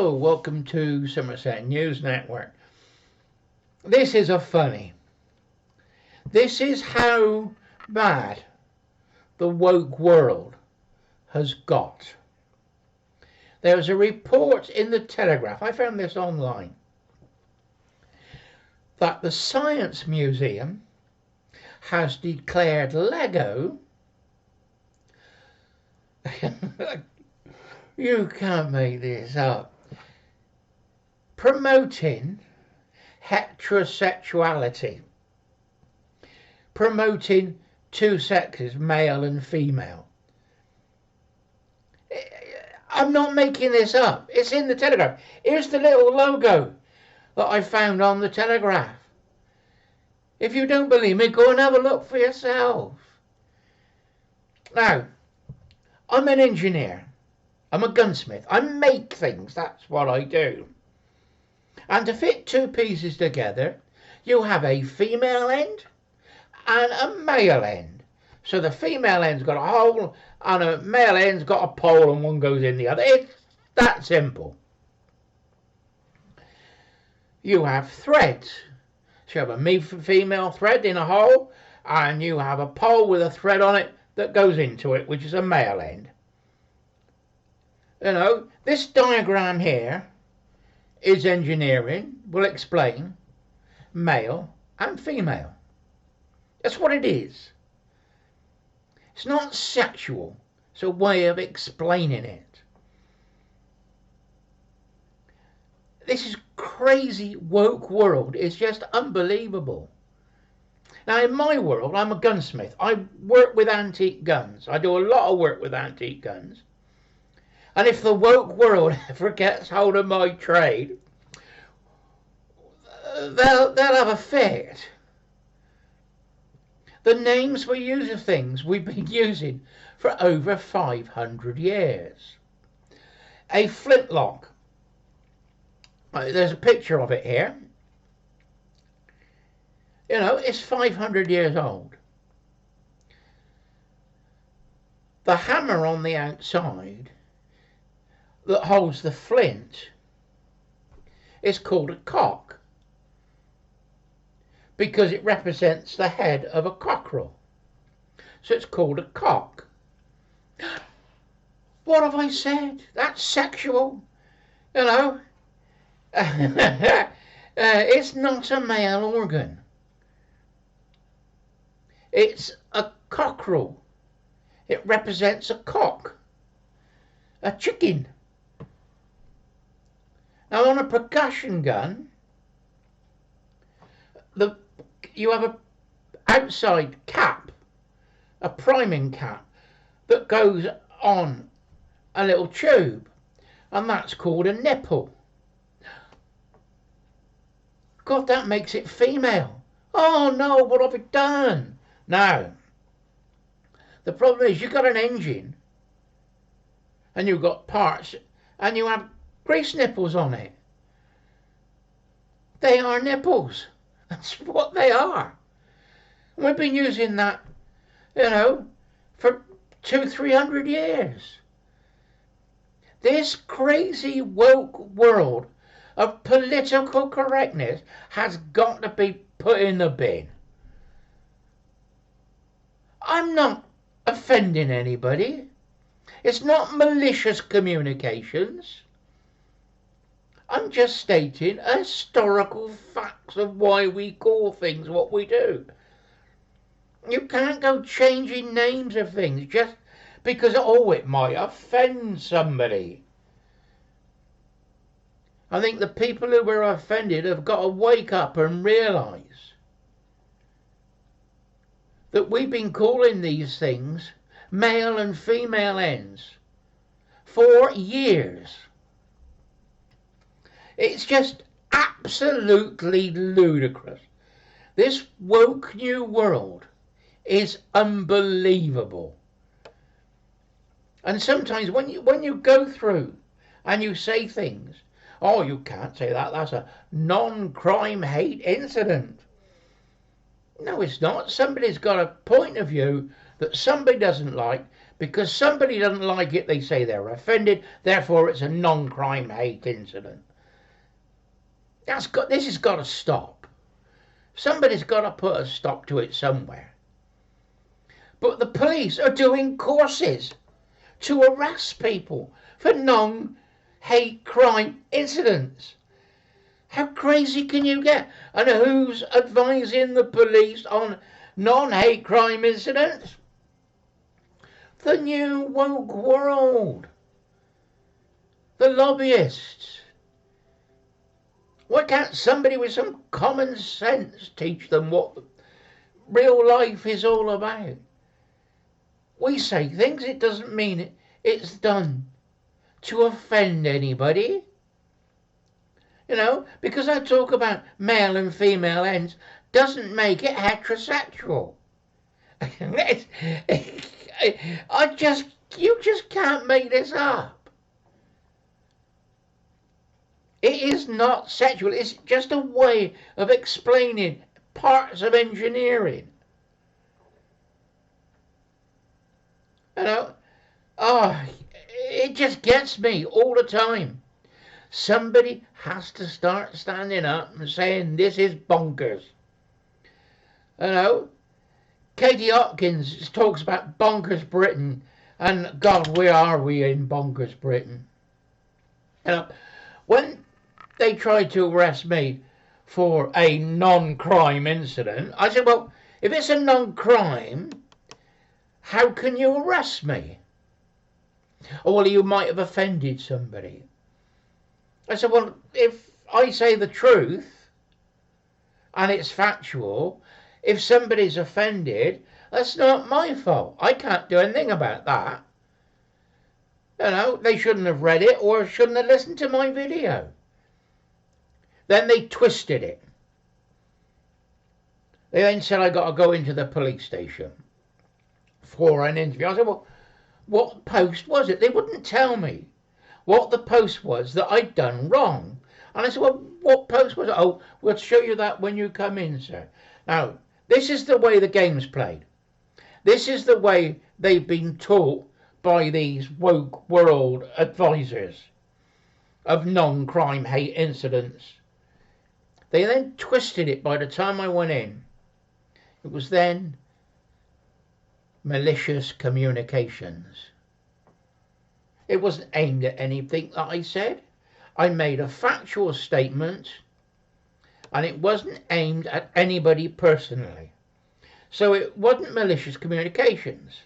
Hello, welcome to Somerset News Network. This is a funny. This is how bad the woke world has got. There was a report in the Telegraph, I found this online, that the Science Museum has declared Lego you can't make this up, promoting heterosexuality, promoting two sexes, male and female. I'm not making this up. It's in the Telegraph. Here's the little logo that I found on the Telegraph. If you don't believe me, go and have a look for yourself. Now, I'm an engineer. I'm a gunsmith. I make things. That's what I do. And to fit two pieces together, you have a female end and a male end. So the female end's got a hole and a male end's got a pole and one goes in the other. It's that simple. You have threads. So you have a female thread in a hole and you have a pole with a thread on it that goes into it, which is a male end. You know, this diagram here is engineering, will explain male and female. That's what it is. It's not sexual, it's a way of explaining it. This is crazy woke world. It's just unbelievable. Now in my world, I'm a gunsmith. I work with antique guns. I do a lot of work with antique guns. And if the woke world ever gets hold of my trade, they'll have a fit. The names we use of things we've been using for over 500 years. A flintlock. There's a picture of it here. You know, it's 500 years old. The hammer on the outside that holds the flint is called a cock because it represents the head of a cockerel. So it's called a cock. What have I said? That's sexual. You know, it's not a male organ. It's a cockerel. It represents a cock, a chicken. Now on a percussion gun, you have a outside cap, a priming cap, that goes on a little tube, and that's called a nipple. God, that makes it female. Oh no, what have I done? Now, the problem is you've got an engine, and you've got parts, and you have grease nipples on it. They are nipples. That's what they are. We've been using that, you know, for 200-300 years. This crazy woke world of political correctness has got to be put in the bin. I'm not offending anybody. It's not malicious communications. I'm just stating historical facts of why we call things what we do. You can't go changing names of things just because, oh, it might offend somebody. I think the people who were offended have got to wake up and realise that we've been calling these things male and female ends for years. It's just absolutely ludicrous. This woke new world is unbelievable. And sometimes when you go through and you say things, oh, you can't say that, that's a non-crime hate incident. No, it's not. Somebody's got a point of view that somebody doesn't like Because somebody doesn't like it, they say they're offended, therefore it's a non-crime hate incident. This has got to stop. Somebody's got to put a stop to it somewhere. But the police are doing courses to arrest people for non-hate crime incidents. How crazy can you get? And who's advising the police on non-hate crime incidents? The new woke world. The lobbyists. Why can't somebody with some common sense teach them what real life is all about? We say things, it doesn't mean it's done to offend anybody. You know, because I talk about male and female ends doesn't make it heterosexual. You just can't make this up. It is not sexual. It's just a way of explaining parts of engineering. You know, it just gets me all the time. Somebody has to start standing up and saying this is bonkers. You know, Katie Hopkins talks about bonkers Britain, and God, where are we in bonkers Britain? You know, when they tried to arrest me for a non-crime incident, I said, well, if it's a non-crime, how can you arrest me? Oh, well, you might have offended somebody. I said, well, if I say the truth and it's factual, if somebody's offended, that's not my fault. I can't do anything about that. You know, they shouldn't have read it or shouldn't have listened to my video. Then they twisted it. They then said I got to go into the police station for an interview. I said, well, what post was it? They wouldn't tell me what the post was that I'd done wrong. And I said, well, what post was it? Oh, we'll show you that when you come in, sir. Now, this is the way the game's played. This is the way they've been taught by these woke world advisors of non-crime hate incidents. They then twisted it by the time I went in. It was then malicious communications. It wasn't aimed at anything that I said. I made a factual statement and it wasn't aimed at anybody personally. So it wasn't malicious communications.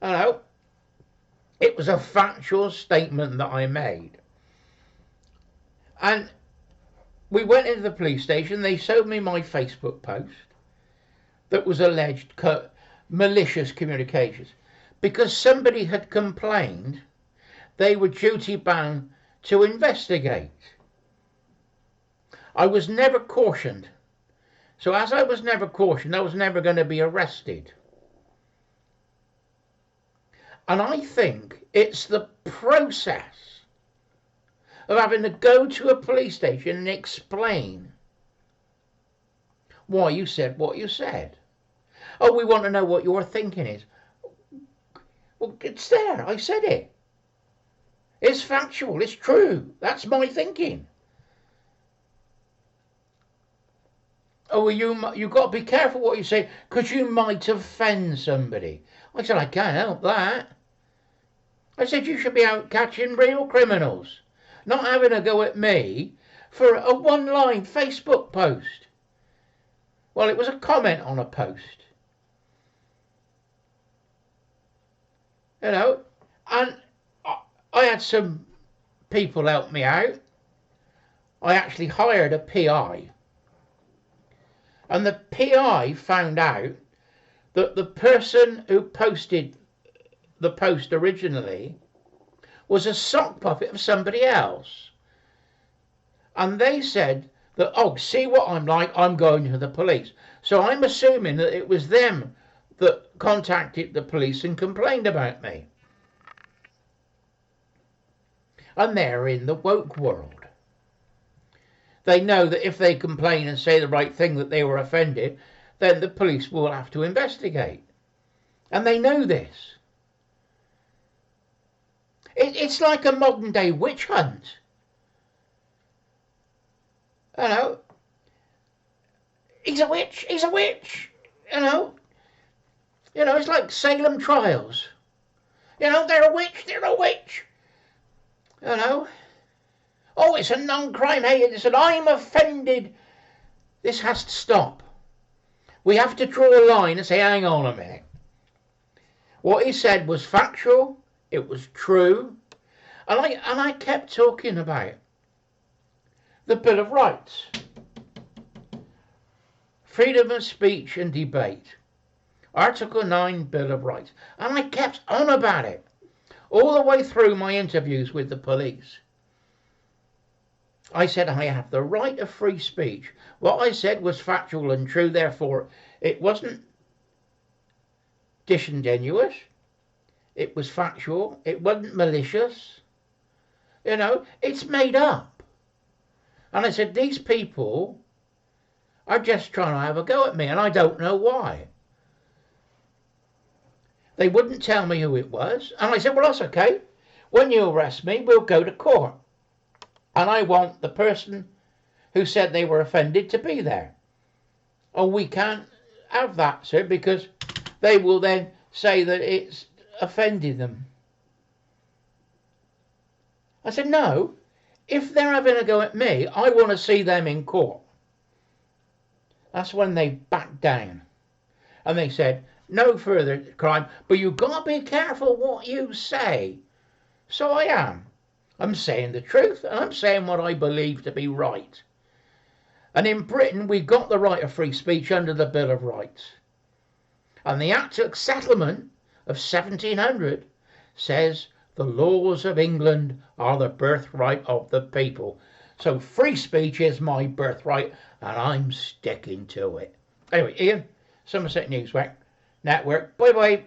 You know, it was a factual statement that I made. And we went into the police station. They showed me my Facebook post that was alleged malicious communications. Because somebody had complained, they were duty bound to investigate. I was never cautioned. So as I was never cautioned, I was never going to be arrested. And I think it's the process of having to go to a police station and explain why you said what you said. Oh, we want to know what your thinking is. Well, it's there. I said it. It's factual. It's true. That's my thinking. Oh, well, you got to be careful what you say because you might offend somebody. I said, I can't help that. I said, you should be out catching real criminals, not having a go at me for a one-line Facebook post. Well, it was a comment on a post. You know, and I had some people help me out. I actually hired a PI. And the PI found out that the person who posted the post originally was a sock puppet of somebody else. And they said that, oh, see what I'm like, I'm going to the police. So I'm assuming that it was them that contacted the police and complained about me. And they're in the woke world. They know that if they complain and say the right thing that they were offended, then the police will have to investigate. And they know this. It's like a modern day witch hunt. You know, he's a witch, he's a witch. You know, it's like Salem trials. They're a witch, they're a witch. Oh, it's a non-crime. Hey, listen, I'm offended. This has to stop. We have to draw a line and say, hang on a minute. What he said was factual. It was true. And I kept talking about the Bill of Rights. Freedom of speech and debate. Article 9, Bill of Rights. And I kept on about it all the way through my interviews with the police. I said I have the right of free speech. What I said was factual and true, therefore it wasn't disingenuous. It was factual. It wasn't malicious. It's made up. And I said, these people are just trying to have a go at me, and I don't know why. They wouldn't tell me who it was. And I said, well, that's okay. When you arrest me, we'll go to court. And I want the person who said they were offended to be there. Oh, we can't have that, sir, because they will then say that it's offended them. I said, no, if they're having a go at me, I want to see them in court. That's when they backed down. And they said, no further crime, but you've got to be careful what you say. So I am. I'm saying the truth, and I'm saying what I believe to be right. And in Britain, we've got the right of free speech under the Bill of Rights. And the Act of Settlement of 1700 says the laws of England are the birthright of the people. So free speech is my birthright, and I'm sticking to it. Anyway, Ian, Somerset News Network. Bye-bye.